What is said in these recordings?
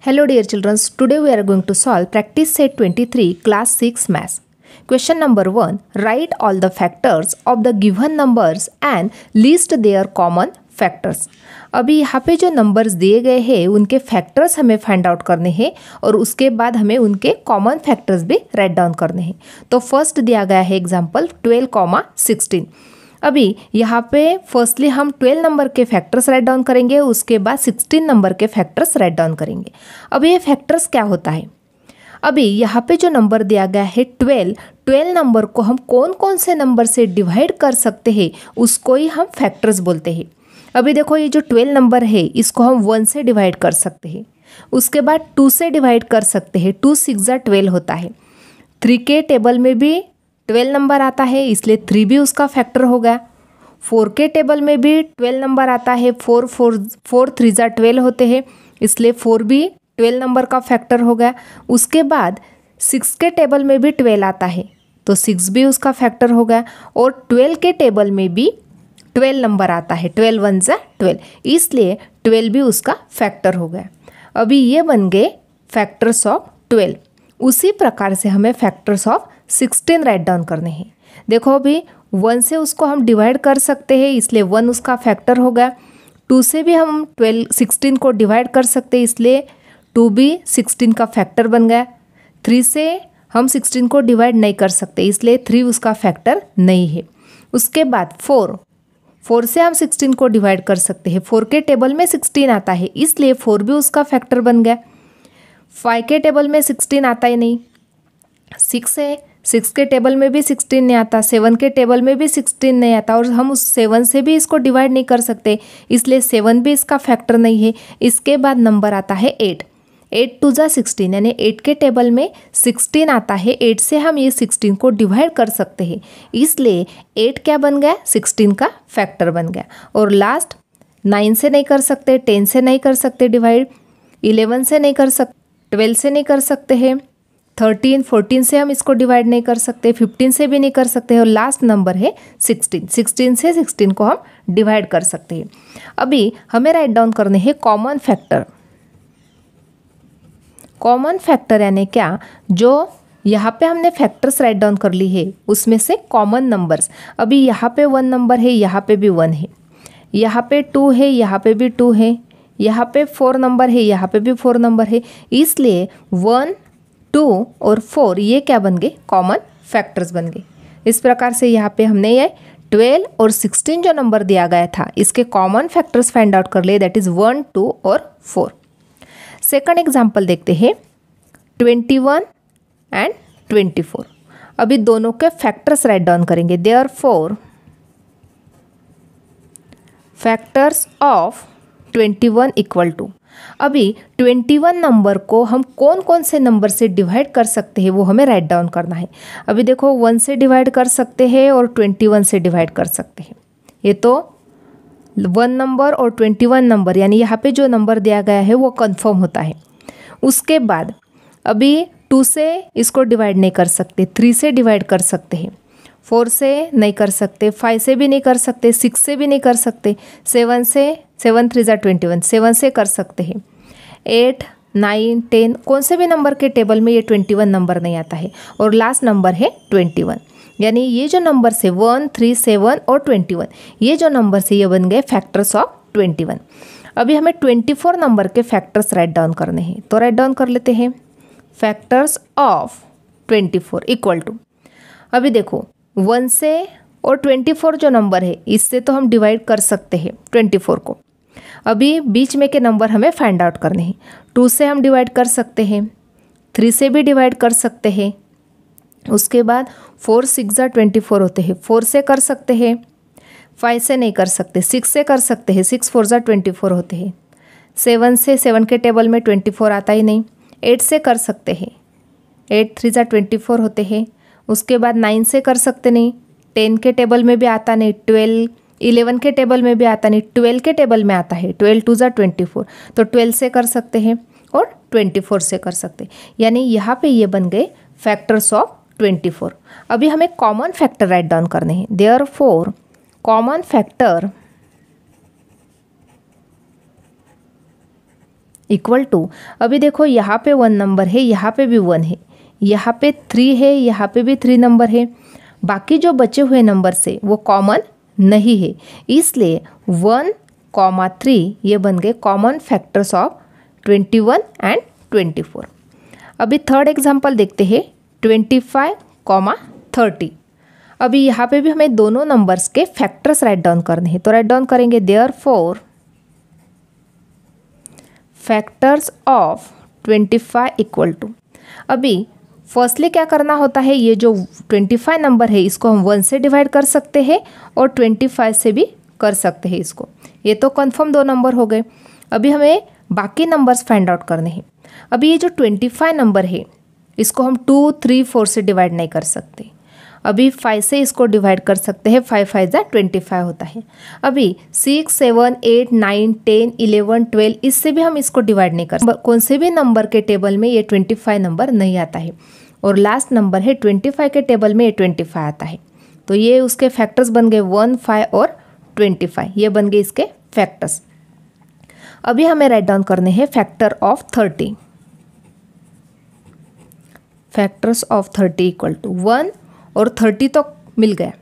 Hello dear children, today we are going to solve practice set 23 class 6 maths. Question number 1, write all the factors of the given numbers and list their common factors. अभी यहाँ पे जो numbers दिए गए हैं उनके factors हमें find out करने हैं और उसके बाद हमें उनके कॉमन फैक्टर्स भी राइट डाउन करने हैं। तो फर्स्ट दिया गया है एग्जांपल 12,16। अभी यहाँ पे फर्स्टली हम 12 नंबर के फैक्टर्स राइट डाउन करेंगे, उसके बाद 16 नंबर के फैक्टर्स राइट डाउन करेंगे। अभी ये फैक्टर्स क्या होता है? अभी यहाँ पे जो नंबर दिया गया है 12 नंबर को हम कौन कौन से नंबर से डिवाइड कर सकते हैं उसको ही हम फैक्टर्स बोलते हैं। अभी देखो ये जो 12 नंबर है इसको हम 1 से डिवाइड कर सकते हैं, उसके बाद 2 से डिवाइड कर सकते हैं, 2 6 12 होता है। 3 के टेबल में भी 12 नंबर आता है इसलिए 3 भी उसका फैक्टर हो गया। 4 के टेबल में भी 12 नंबर आता है, 4 3 12 होते हैं इसलिए 4 भी 12 नंबर का फैक्टर हो गया। उसके बाद 6 के टेबल में भी 12 आता है तो 6 भी उसका फैक्टर हो गया और 12 के टेबल में भी 12 नंबर आता है, 12 1 12 इसलिए 12 भी उसका फैक्टर हो गया। अभी ये बन गए फैक्टर्स ऑफ 12। उसी प्रकार से हमें फैक्टर्स ऑफ 16 राइट डाउन करने हैं। देखो अभी 1 से उसको हम डिवाइड कर सकते हैं इसलिए 1 उसका फैक्टर हो गया। 2 से भी हम 16 को डिवाइड कर सकते हैं इसलिए 2 भी 16 का फैक्टर बन गया। 3 से हम 16 को डिवाइड नहीं कर सकते इसलिए 3 उसका फैक्टर नहीं है। उसके बाद 4 से हम 16 को डिवाइड कर सकते हैं, 4 के टेबल में 16 आता है इसलिए 4 भी उसका फैक्टर बन गया। 5 के टेबल में 16 आता ही नहीं, 6 है, 6 के टेबल में भी 16 नहीं आता, 7 के टेबल में भी 16 नहीं आता और हम उस 7 से भी इसको डिवाइड नहीं कर सकते इसलिए 7 भी इसका फैक्टर नहीं है। इसके बाद नंबर आता है 8 2 16 यानी 8 के टेबल में 16 आता है, 8 से हम ये 16 को डिवाइड कर सकते हैं इसलिए 8 क्या बन गया, 16 का फैक्टर बन गया। और लास्ट 9 से नहीं कर सकते, 10 से नहीं कर सकते डिवाइड, 11 से नहीं कर सकते, 12 से नहीं कर सकते हैं, 13 14 से हम इसको डिवाइड नहीं कर सकते, 15 से भी नहीं कर सकते हैं और लास्ट नंबर है 16 से 16 को हम डिवाइड कर सकते हैं। अभी हमें राइट डाउन करने हैं कॉमन फैक्टर। कॉमन फैक्टर यानी क्या, जो यहाँ पे हमने फैक्टर्स राइट डाउन कर ली है उसमें से कॉमन नंबर्स। अभी यहाँ पे 1 नंबर है, यहाँ पे भी 1 है, यहाँ पे 2 है, यहाँ पे भी 2 है, यहाँ पे 4 नंबर है, यहाँ पे भी 4 नंबर है इसलिए 1 2 और 4 ये क्या बन गए, कॉमन फैक्टर्स बन गए। इस प्रकार से यहाँ पे हमने ये 12 और 16 जो नंबर दिया गया था इसके कॉमन फैक्टर्स फाइंड आउट कर लिए, दैट इज़ 1 2 और 4। सेकंड एग्जाम्पल देखते हैं 21 एंड 24। अभी दोनों के फैक्टर्स राइट डाउन करेंगे। Therefore factors of 21 equal to, अभी 21 नंबर को हम कौन कौन से नंबर से डिवाइड कर सकते हैं वो हमें राइट डाउन करना है। अभी देखो 1 से डिवाइड कर सकते हैं और 21 से डिवाइड कर सकते हैं। ये तो 1 नंबर और 21 नंबर यानी यहाँ पे जो नंबर दिया गया है वो कंफर्म होता है। उसके बाद अभी 2 से इसको डिवाइड नहीं कर सकते, 3 से डिवाइड कर सकते हैं, 4 से नहीं कर सकते, 5 से भी नहीं कर सकते, 6 से भी नहीं कर सकते, 7 से 7 3 21 7 से कर सकते हैं, 8 9 10 कौन से भी नंबर के टेबल में ये 21 नंबर नहीं आता है और लास्ट नंबर है 21 यानी ये जो नंबर से 1 3 7 और 21 ये जो नंबर से ये बन गए फैक्टर्स ऑफ 21। अभी हमें 24 नंबर के फैक्टर्स राइट डाउन करने हैं तो राइट डाउन कर लेते हैं फैक्टर्स ऑफ 24 इक्वल टू, अभी देखो 1 से और 24 जो नंबर है इससे तो हम डिवाइड कर सकते हैं 24 को। अभी बीच में के नंबर हमें फाइंड आउट करने हैं। 2 से हम डिवाइड कर सकते हैं, 3 से भी डिवाइड कर सकते हैं, उसके बाद 4 6 24 होते हैं, 4 से कर सकते हैं, 5 से नहीं कर सकते, 6 से कर सकते हैं, 6 4 24 होते हैं, 7 से 7 के टेबल में 24 आता ही नहीं, 8 से कर सकते हैं, 8 3 24 होते हैं, उसके बाद 9 से कर सकते नहीं, 10 के टेबल में भी आता नहीं, 12 11 के टेबल में भी आता नहीं, 12 के टेबल में आता है, 12 2 24 तो 12 से कर सकते हैं और 24 से कर सकते हैं यानी यहाँ पे ये बन गए फैक्टर्स ऑफ 24। अभी हमें कॉमन फैक्टर राइट डाउन करने हैं। Therefore common factor equal to, अभी देखो यहाँ पे 1 नंबर है, यहाँ पे भी 1 है, यहाँ पे 3 है, यहाँ पे भी 3 नंबर है, बाकी जो बचे हुए नंबर से वो कॉमन नहीं है, इसलिए 1, 3 ये बन गए कॉमन फैक्टर्स ऑफ 21 एंड 24। अभी थर्ड एग्जाम्पल देखते हैं 25, 30। अभी यहाँ पे भी हमें दोनों नंबर्स के फैक्टर्स राइट डाउन करने हैं, तो राइट डाउन करेंगे therefore factors of 25 equal to. अभी फर्स्टली क्या करना होता है, ये जो 25 नंबर है इसको हम 1 से डिवाइड कर सकते हैं और 25 से भी कर सकते हैं इसको। ये तो कंफर्म 2 नंबर हो गए। अभी हमें बाकी नंबर्स फाइंड आउट करने हैं। अभी ये जो 25 नंबर है इसको हम 2, 3, 4 से डिवाइड नहीं कर सकते। अभी 5 से इसको डिवाइड कर सकते हैं, 5 5 जा 25 होता है। अभी 6, 7, 8, 9, 10, 11, 12 इससे भी हम इसको डिवाइड नहीं कर सकते। कौन से भी नंबर के टेबल में ये 25 नंबर नहीं आता है, और लास्ट नंबर है 25 के टेबल में ये 25 आता है। तो ये उसके फैक्टर्स बन गए 1, 5 और 25, ये बन गए इसके फैक्टर्स। अभी हमें राइट डाउन करने हैं factor of 30। Factors of 30 equal to 1 और 30 तो मिल गया,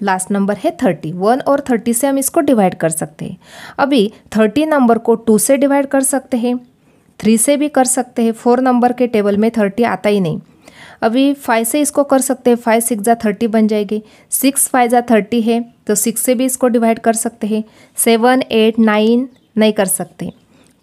लास्ट नंबर है 30। 1 और 30 से हम इसको डिवाइड कर सकते हैं। अभी 30 नंबर को 2 से डिवाइड कर सकते हैं, 3 से भी कर सकते हैं। 4 नंबर के टेबल में 30 आता ही नहीं। अभी 5 से इसको कर सकते हैं, 5 6 जा 30 बन जाएगी। 6 5 जा 30 है तो 6 से भी इसको डिवाइड कर सकते हैं। 7 8 9 नहीं कर सकते।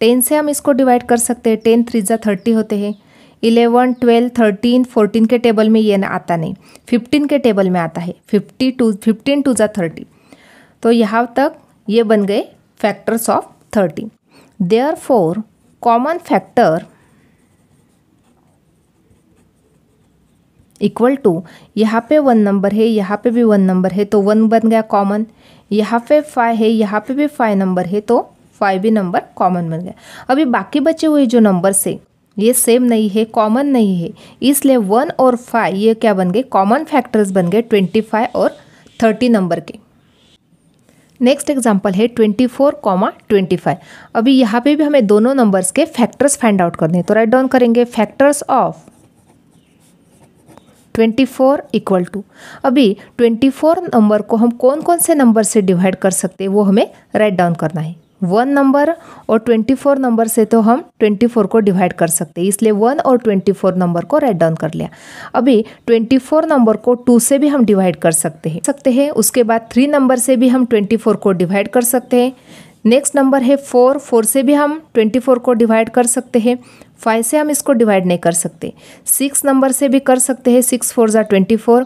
10 से हम इसको डिवाइड कर सकते हैं, 10 3 जा 30 होते हैं। 11 12 13 14 के टेबल में ये आता नहीं, 15 के टेबल में आता है। 15 2 जा 30। तो यहाँ तक ये बन गए factors of 30। Therefore common factor equal to, यहाँ पे 1 नंबर है, यहाँ पे भी 1 नंबर है तो 1 बन गया कॉमन। यहाँ पे 5 है, यहाँ पे भी 5 नंबर है तो 5 भी नंबर कॉमन बन गया। अभी बाकी बचे हुए जो नंबर से ये सेम नहीं है, कॉमन नहीं है, इसलिए 1 और 5 ये क्या बन गए, कॉमन फैक्टर्स बन गए 25 और 30 नंबर के। नेक्स्ट एग्जांपल है 24, 25। अभी यहाँ पे भी हमें दोनों नंबर्स के फैक्टर्स फाइंड आउट करने हैं, तो राइट डाउन करेंगे फैक्टर्स ऑफ 24 इक्वल टू। अभी 24 नंबर को हम कौन कौन से नंबर से डिवाइड कर सकते हैं वो हमें राइट डाउन करना है। 1 नंबर और 24 नंबर से तो हम 24 को डिवाइड कर सकते हैं, इसलिए 1 और 24 नंबर को राइट डाउन कर लिया। अभी 24 नंबर को 2 से भी हम डिवाइड कर सकते हैं। उसके बाद 3 नंबर से भी हम 24 को डिवाइड कर सकते हैं। नेक्स्ट नंबर है 4 से भी हम 24 को डिवाइड कर सकते हैं। 5 से हम इसको डिवाइड नहीं कर सकते। 6 नंबर से भी कर सकते हैं, 6 4 जा 24।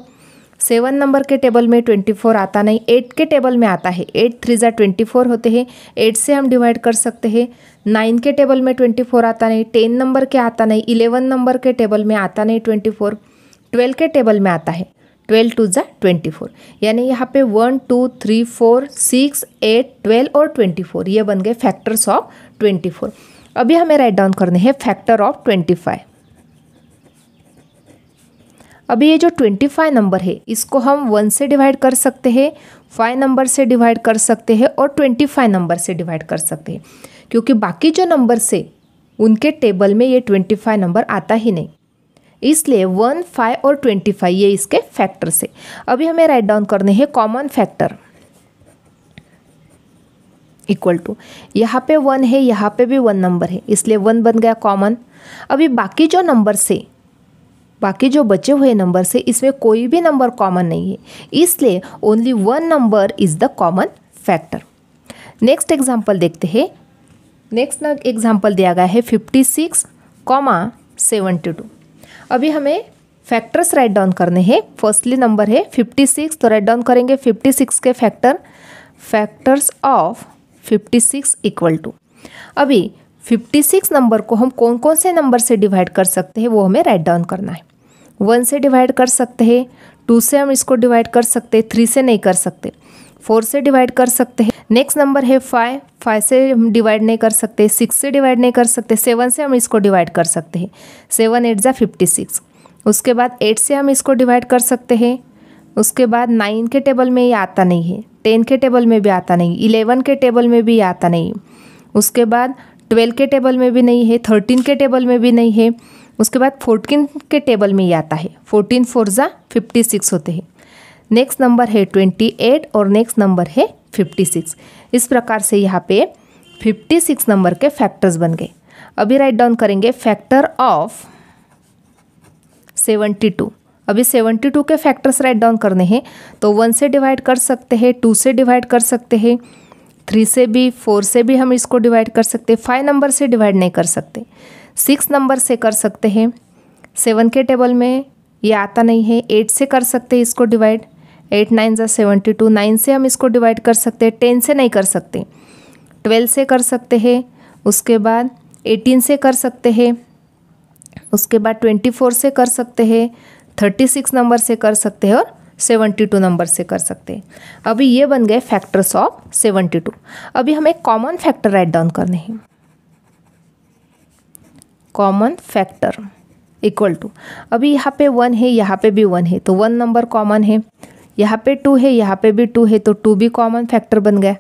7 नंबर के टेबल में 24 आता नहीं, 8 के टेबल में आता है, 8 3 जा 24 होते हैं, 8 से हम डिवाइड कर सकते हैं। 9 के टेबल में 24 आता नहीं, 10 नंबर के आता नहीं, 11 नंबर के टेबल में आता नहीं 24, 12 के टेबल में आता है, 12 2 जा 24। यानी यहाँ पे 1 2 3 4 6 8 12 और 24 ये बन गए फैक्टर्स ऑफ 24। अभी हमें राइट डाउन करने हैं फैक्टर ऑफ 25। अभी ये जो 25 नंबर है इसको हम 1 से डिवाइड कर सकते हैं, 5 नंबर से डिवाइड कर सकते हैं और 25 नंबर से डिवाइड कर सकते हैं, क्योंकि बाकी जो नंबर से उनके टेबल में ये 25 नंबर आता ही नहीं, इसलिए 1 5 और 25 ये इसके फैक्टर से। अभी हमें राइट डाउन करने हैं कॉमन फैक्टर इक्वल टू, यहाँ पे 1 है, यहाँ पे भी 1 नंबर है, इसलिए 1 बन गया कॉमन। अभी बाकी जो नंबर से, बाकी जो बचे हुए नंबर से इसमें कोई भी नंबर कॉमन नहीं है, इसलिए only 1 number is the common factor. Next example देखते हैं। नेक्स्ट एग्जांपल दिया गया है 56, 72। अभी हमें फैक्टर्स राइट डाउन करने हैं। फर्स्टली नंबर है 56, तो राइट डाउन करेंगे 56 के फैक्टर्स ऑफ 56 इक्वल टू। अभी 56 नंबर को हम कौन कौन से नंबर से डिवाइड कर सकते हैं वो हमें राइट डाउन करना है। 1 से डिवाइड कर सकते हैं, 2 से हम इसको डिवाइड कर सकते हैं, 3 से नहीं कर सकते, 4 से डिवाइड कर सकते हैं। नेक्स्ट नंबर है 5 से हम डिवाइड नहीं कर सकते, 6 से डिवाइड नहीं कर सकते, 7 से हम इसको डिवाइड कर सकते हैं, 7 8 जा 56। उसके बाद 8 से हम इसको डिवाइड कर सकते हैं। उसके बाद 9 के टेबल में ये आता नहीं है, 10 के टेबल में भी आता नहीं, 11 के टेबल में भी आता नहीं। उसके बाद 12 के टेबल में भी नहीं है, 13 के टेबल में भी नहीं है। उसके बाद 14 के टेबल में ही आता है। 14 4 जा 56 होते हैं। नेक्स्ट नंबर है 28 और नेक्स्ट नंबर है 56। इस प्रकार से यहाँ पे 56 नंबर के फैक्टर्स बन गए। अभी राइट डाउन करेंगे फैक्टर ऑफ 72। अभी 72 के फैक्टर्स राइट डाउन करने हैं तो 1 से डिवाइड कर सकते हैं, 2 से डिवाइड कर सकते हैं, 3 से भी, 4 से भी हम इसको डिवाइड कर सकते हैं। 5 नंबर से डिवाइड नहीं कर सकते, 6 नंबर से कर सकते हैं। 7 के टेबल में ये आता नहीं है। 8 से कर सकते हैं इसको डिवाइड, 8 9 जा 72। 9 से हम इसको डिवाइड कर सकते हैं, 10 से नहीं कर सकते। 12 से कर सकते हैं, उसके बाद 18 से कर सकते हैं, उसके बाद 24 से कर सकते हैं, 36 नंबर से कर सकते हैं और 72 नंबर से कर सकते हैं। अभी ये बन गए फैक्टर्स ऑफ 72। अभी हमें कॉमन फैक्टर राइट डाउन करने हैं। कॉमन फैक्टर इक्वल टू, अभी यहाँ पे 1 है, यहाँ पे भी 1 है तो 1 नंबर कॉमन है। यहाँ पे 2 है, यहाँ पे भी 2 है तो 2 भी कॉमन फैक्टर बन गया।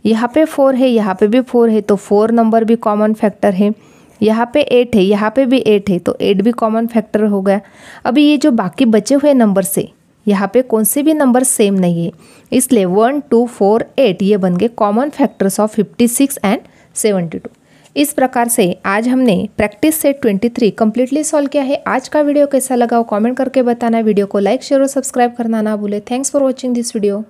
यहाँ पे 4 है, यहाँ पे भी 4 है तो 4 नंबर भी कॉमन फैक्टर है। यहाँ पे 8 है, यहाँ पे भी 8 है तो 8 भी कॉमन फैक्टर हो गया। अभी ये जो बाकी बचे हुए नंबर से यहाँ पे कौन से भी नंबर सेम नहीं है, इसलिए 1 2 4 8 ये बन गए कॉमन फैक्टर्स ऑफ 56 एंड 72। इस प्रकार से आज हमने प्रैक्टिस सेट 23 कम्प्लीटली सॉल्व किया है। आज का वीडियो कैसा लगा वो कमेंट करके बताना। वीडियो को लाइक शेयर और सब्सक्राइब करना ना भूले। Thanks for watching this video.